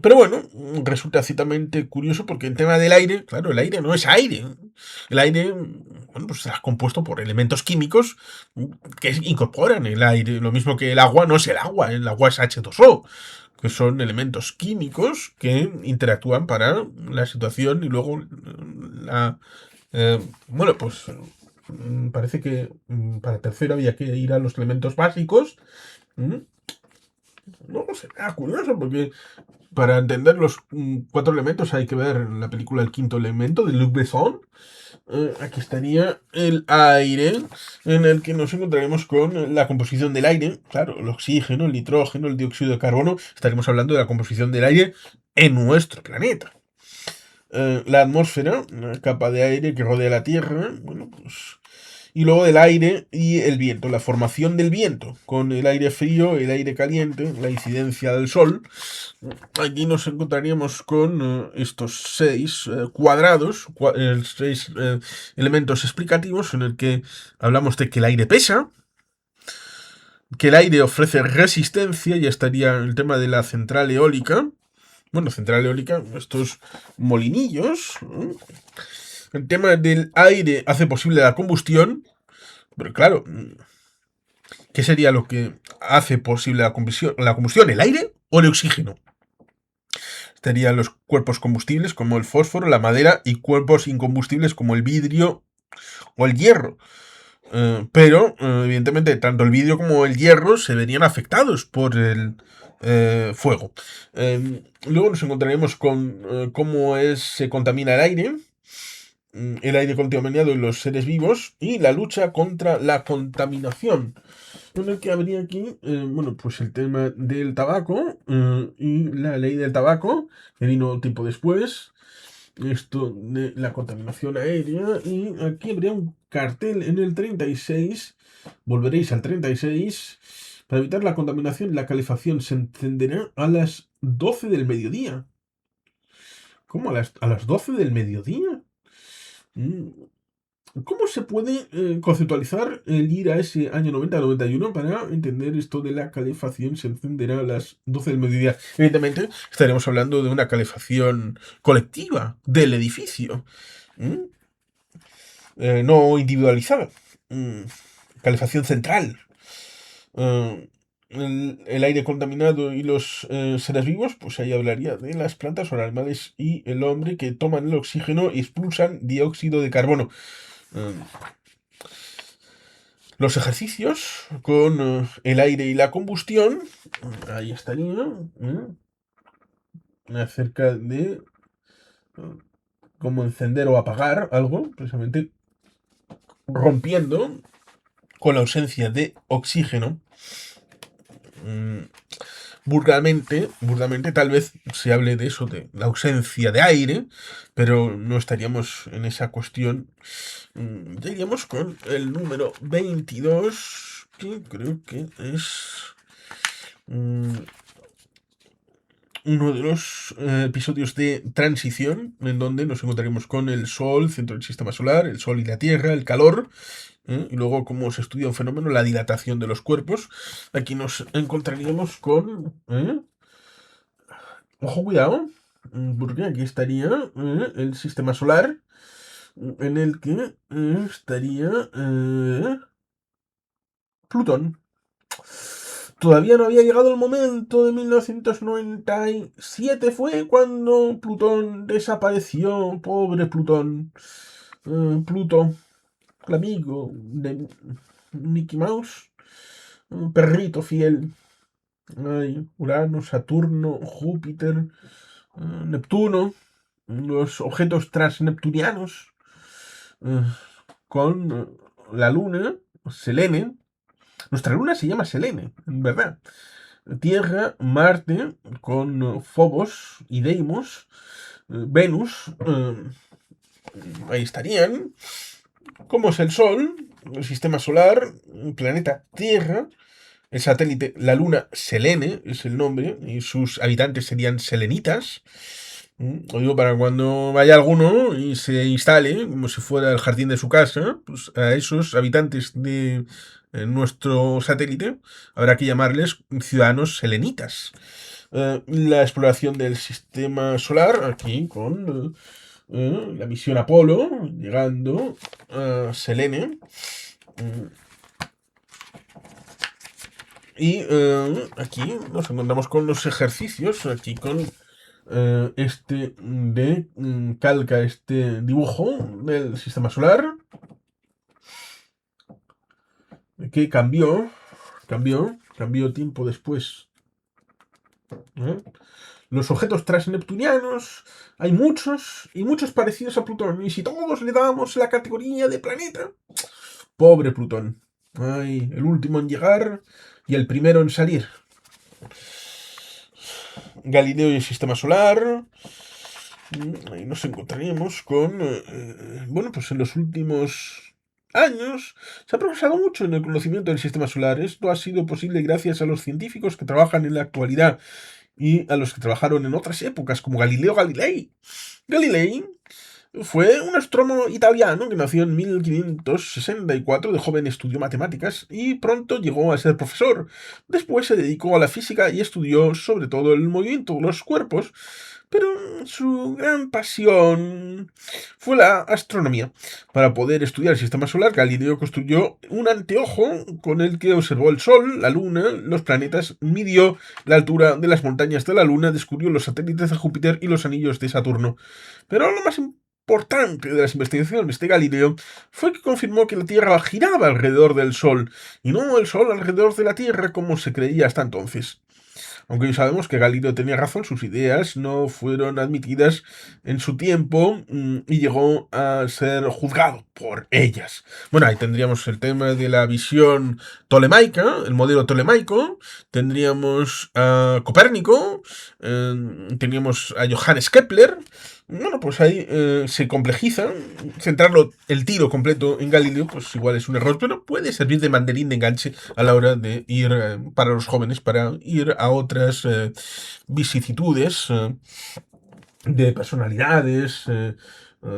Pero bueno, resulta ciertamente curioso porque en tema del aire, claro, el aire no es aire. El aire, bueno, pues está compuesto por elementos químicos que incorporan el aire. Lo mismo que el agua es H2O, que son elementos químicos que interactúan para la situación y luego bueno, pues parece que para tercero había que ir a los elementos básicos. No sé, curioso porque para entender los cuatro elementos hay que ver la película El quinto elemento de Luc Besson. Aquí estaría el aire, en el que nos encontraremos con la composición del aire. Claro, el oxígeno, el nitrógeno, el dióxido de carbono. Estaremos hablando de la composición del aire en nuestro planeta. La atmósfera, una capa de aire que rodea la Tierra. Bueno, pues y luego del aire y el viento, la formación del viento, con el aire frío, el aire caliente, la incidencia del sol. Aquí nos encontraríamos con estos seis cuadrados, seis elementos explicativos en el que hablamos de que el aire pesa, que el aire ofrece resistencia, y estaría el tema de la central eólica. Bueno, central eólica, estos molinillos. El tema del aire hace posible la combustión, pero claro, ¿qué sería lo que hace posible la combustión? ¿El aire o el oxígeno? Estarían los cuerpos combustibles como el fósforo, la madera y cuerpos incombustibles como el vidrio o el hierro. Pero, evidentemente, tanto el vidrio como el hierro se verían afectados por el fuego. Luego nos encontraremos con cómo se contamina el aire contaminado en los seres vivos y la lucha contra la contaminación. En el que habría aquí, bueno, pues el tema del tabaco y la ley del tabaco, que vino tiempo después, esto de la contaminación aérea, y aquí habría un cartel en el 36, volveréis al 36, para evitar la contaminación, la calefacción se encenderá a las 12 del mediodía. ¿Cómo a las 12 del mediodía? ¿Cómo se puede conceptualizar el ir a ese año 90-91 para entender esto de la calefacción se encenderá a las 12 del mediodía? Evidentemente, estaremos hablando de una calefacción colectiva del edificio, no individualizada. Calefacción central. El aire contaminado y los seres vivos, pues ahí hablaría de las plantas o animales y el hombre que toman el oxígeno y expulsan dióxido de carbono. Los ejercicios con el aire y la combustión, ahí estaría, acerca de cómo encender o apagar algo, precisamente rompiendo con la ausencia de oxígeno. Burdamente, tal vez se hable de eso, de la ausencia de aire, pero no estaríamos en esa cuestión. Ya iríamos con el número 22, que creo que es uno de los episodios de transición, en donde nos encontraremos con el Sol, centro del sistema solar, el Sol y la Tierra, el calor, y luego cómo se estudia un fenómeno, la dilatación de los cuerpos. Aquí nos encontraríamos con... Ojo, cuidado, porque aquí estaría el sistema solar, en el que estaría Plutón. Todavía no había llegado el momento de 1997, fue cuando Plutón desapareció. Pobre Plutón. Pluto, el amigo de Mickey Mouse. Un perrito fiel. Ay, Urano, Saturno, Júpiter, Neptuno. Los objetos transneptunianos. Con la Luna, Selene. Nuestra luna se llama Selene, en verdad. Tierra, Marte, con Phobos y Deimos, Venus, ahí estarían. ¿Cómo es el Sol? El sistema solar, el planeta Tierra, el satélite, la luna Selene, es el nombre, y sus habitantes serían selenitas. Lo digo para cuando vaya alguno y se instale, como si fuera el jardín de su casa, pues a esos habitantes de nuestro satélite habrá que llamarles ciudadanos selenitas. La exploración del sistema solar, aquí con la misión Apolo, llegando a Selene. Y aquí nos encontramos con los ejercicios, aquí con este de calca, este dibujo del sistema solar, que cambió tiempo después. Los objetos transneptunianos, hay muchos, y muchos parecidos a Plutón, y si todos le damos la categoría de planeta, pobre Plutón. Ay, el último en llegar y el primero en salir. Galileo y el sistema solar. Ahí nos encontraríamos con... bueno, pues en los últimos años se ha progresado mucho en el conocimiento del sistema solar. Esto ha sido posible gracias a los científicos que trabajan en la actualidad y a los que trabajaron en otras épocas, como Galileo Galilei. Galilei fue un astrónomo italiano que nació en 1564, de joven estudió matemáticas y pronto llegó a ser profesor. Después se dedicó a la física y estudió sobre todo el movimiento de los cuerpos, pero su gran pasión fue la astronomía. Para poder estudiar el sistema solar, Galileo construyó un anteojo con el que observó el Sol, la Luna, los planetas, midió la altura de las montañas de la Luna, descubrió los satélites de Júpiter y los anillos de Saturno. Pero lo más importante de las investigaciones de Galileo fue que confirmó que la Tierra giraba alrededor del Sol, y no el Sol alrededor de la Tierra como se creía hasta entonces. Aunque hoy sabemos que Galileo tenía razón, sus ideas no fueron admitidas en su tiempo y llegó a ser juzgado por ellas. Bueno, ahí tendríamos el tema de la visión tolemaica, el modelo tolemaico, tendríamos a Copérnico, teníamos a Johannes Kepler. Bueno, pues ahí se complejiza. Centrarlo el tiro completo en Galileo, pues igual es un error, pero puede servir de mandarín de enganche a la hora de ir, para los jóvenes, para ir a otras vicisitudes de personalidades,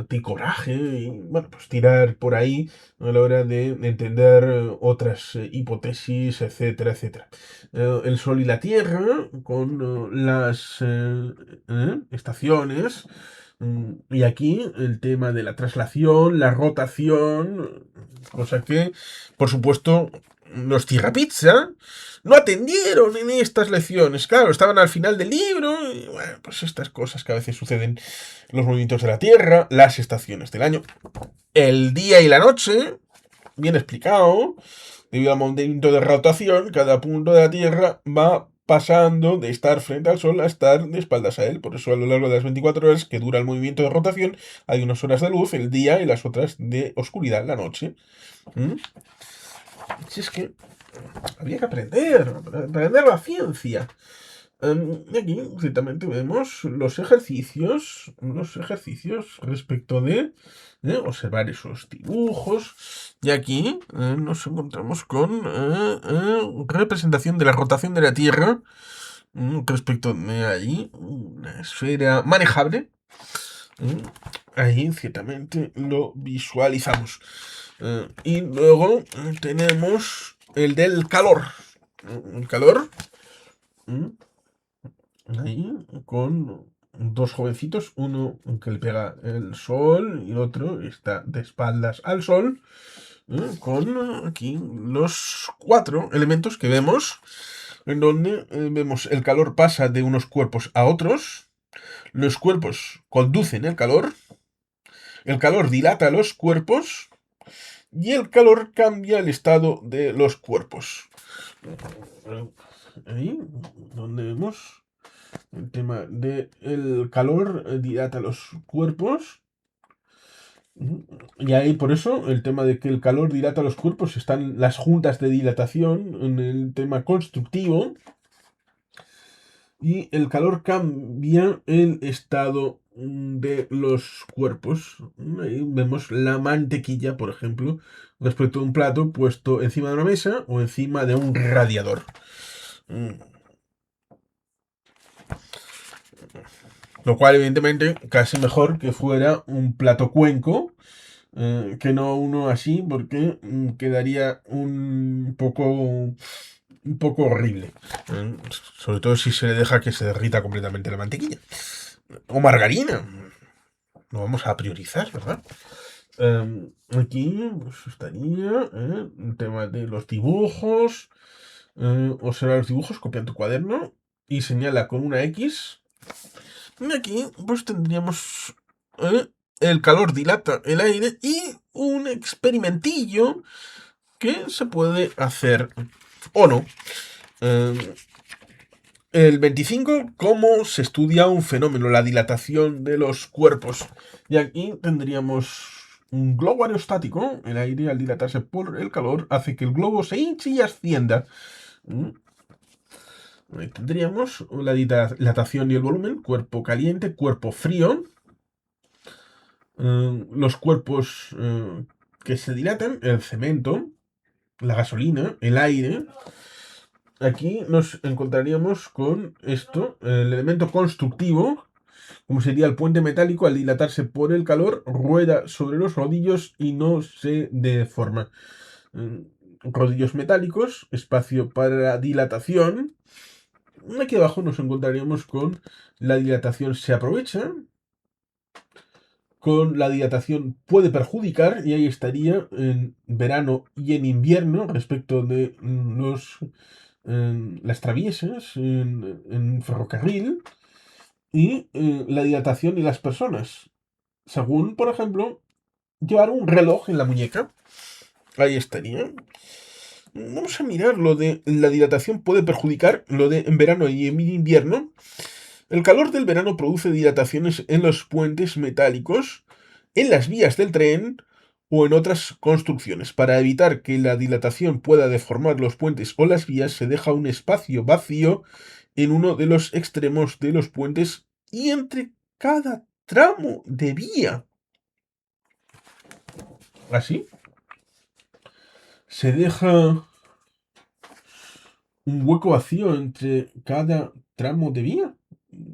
ticoraje, y bueno, pues tirar por ahí a la hora de entender otras hipótesis, etcétera, etcétera. El Sol y la Tierra, con las estaciones, y aquí el tema de la traslación, la rotación, cosa que, por supuesto, los Tierra Pizza no atendieron en estas lecciones. Claro, estaban al final del libro y bueno, pues estas cosas que a veces suceden. Los movimientos de la Tierra, las estaciones del año, el día y la noche, bien explicado. Debido al movimiento de rotación, cada punto de la Tierra va pasando de estar frente al Sol a estar de espaldas a él. Por eso a lo largo de las 24 horas que dura el movimiento de rotación, hay unas horas de luz el día y las otras de oscuridad la noche. Si es que había que aprender la ciencia. Y aquí, ciertamente, vemos los ejercicios respecto de observar esos dibujos. Y aquí nos encontramos con representación de la rotación de la Tierra respecto de ahí, una esfera manejable. Ahí, ciertamente, lo visualizamos. Y luego tenemos el del calor. El calor. Ahí, con dos jovencitos, uno que le pega el sol y el otro está de espaldas al sol, con aquí los 4 elementos que vemos, en donde vemos el calor pasa de unos cuerpos a otros, los cuerpos conducen el calor dilata los cuerpos y el calor cambia el estado de los cuerpos. Ahí, donde vemos el tema del calor dilata los cuerpos. Y ahí por eso el tema de que el calor dilata los cuerpos están las juntas de dilatación en el tema constructivo. y el calor cambia el estado de los cuerpos. Ahí vemos la mantequilla, por ejemplo, respecto a un plato puesto encima de una mesa o encima de un radiador. Mm, Lo cual, evidentemente, casi mejor que fuera un plato cuenco que no uno así, porque quedaría un poco horrible. Eh, Sobre todo si se le deja que se derrita completamente la mantequilla. O margarina. Lo vamos a priorizar, ¿verdad? Aquí pues, estaría el tema de los dibujos. Observa los dibujos, copia en tu cuaderno y señala con una X. Y aquí pues tendríamos el calor dilata el aire y un experimentillo que se puede hacer o no. Eh, el 25, cómo se estudia un fenómeno, la dilatación de los cuerpos. Y aquí tendríamos un globo aerostático. El aire, al dilatarse por el calor, hace que el globo se hinche y ascienda. Ahí tendríamos la dilatación y el volumen, cuerpo caliente, cuerpo frío. Los cuerpos que se dilatan, el cemento, la gasolina, el aire. Aquí nos encontraríamos con esto, el elemento constructivo, como sería el puente metálico, al dilatarse por el calor, rueda sobre los rodillos y no se deforma. Rodillos metálicos, espacio para dilatación. Aquí abajo nos encontraríamos con la dilatación se aprovecha, con la dilatación puede perjudicar, y ahí estaría en verano y en invierno respecto de las traviesas en ferrocarril, y la dilatación y las personas. Según, por ejemplo, llevar un reloj en la muñeca. Ahí estaría. Vamos a mirar lo de la dilatación puede perjudicar, lo de en verano y en invierno. El calor del verano produce dilataciones en los puentes metálicos, en las vías del tren o en otras construcciones. Para evitar que la dilatación pueda deformar los puentes o las vías, se deja un espacio vacío en uno de los extremos de los puentes y entre cada tramo de vía. Así se deja un hueco vacío entre cada tramo de vía.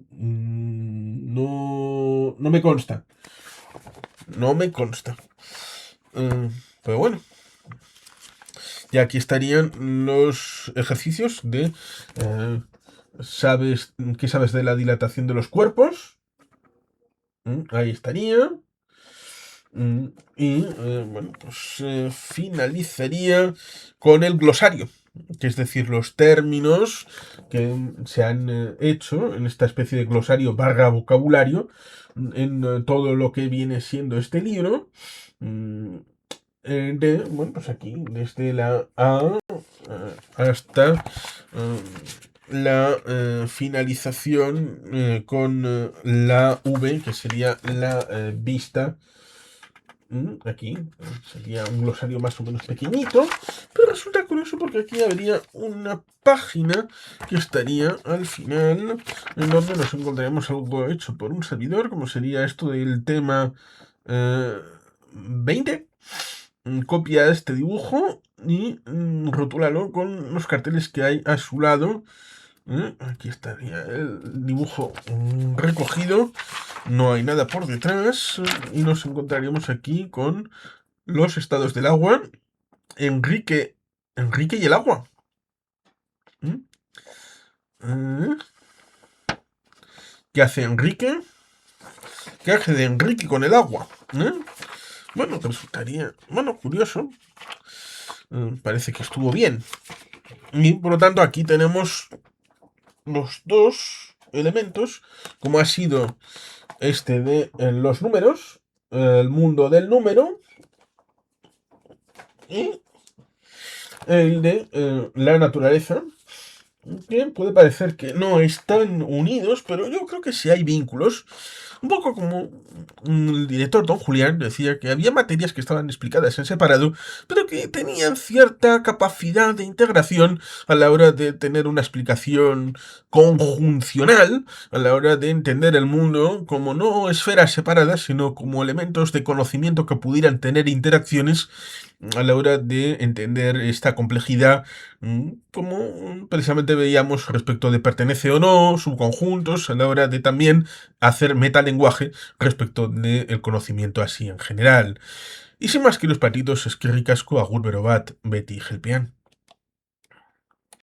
No, no me consta. No me consta. Pero bueno. Y aquí estarían los ejercicios de... ¿Qué sabes de la dilatación de los cuerpos? Ahí estaría. Y bueno, pues finalizaría con el glosario, que es decir, los términos que se han hecho en esta especie de glosario barra vocabulario en todo lo que viene siendo este libro. Bueno, pues aquí, desde la A hasta la finalización con la V, que sería la vista. Aquí sería un glosario más o menos pequeñito, pero resulta curioso porque aquí habría una página que estaría al final, en donde nos encontraríamos algo hecho por un servidor, como sería esto del tema 20. Copia este dibujo y rotúlalo con los carteles que hay a su lado. Aquí estaría el dibujo recogido. No hay nada por detrás. Y nos encontraríamos aquí con los estados del agua. Enrique. Enrique y el agua. ¿Mm? Eh, ¿Qué hace Enrique? ¿Qué hace de Enrique con el agua? Bueno, resultaría. Bueno, curioso. Parece que estuvo bien. Y por lo tanto, aquí tenemos los dos elementos, como ha sido este de los números, el mundo del número, y el de la naturaleza, que puede parecer que no están unidos, pero yo creo que sí hay vínculos. Un poco como el director Don Julián decía que había materias que estaban explicadas en separado, pero que tenían cierta capacidad de integración a la hora de tener una explicación conjuncional, a la hora de entender el mundo como no esferas separadas, sino como elementos de conocimiento que pudieran tener interacciones a la hora de entender esta complejidad, como precisamente veíamos respecto de pertenece o no, subconjuntos, a la hora de también hacer metalenguaje respecto del conocimiento así en general. Y sin más que los patitos, es que ricasco, agur berobat, beti gelpean.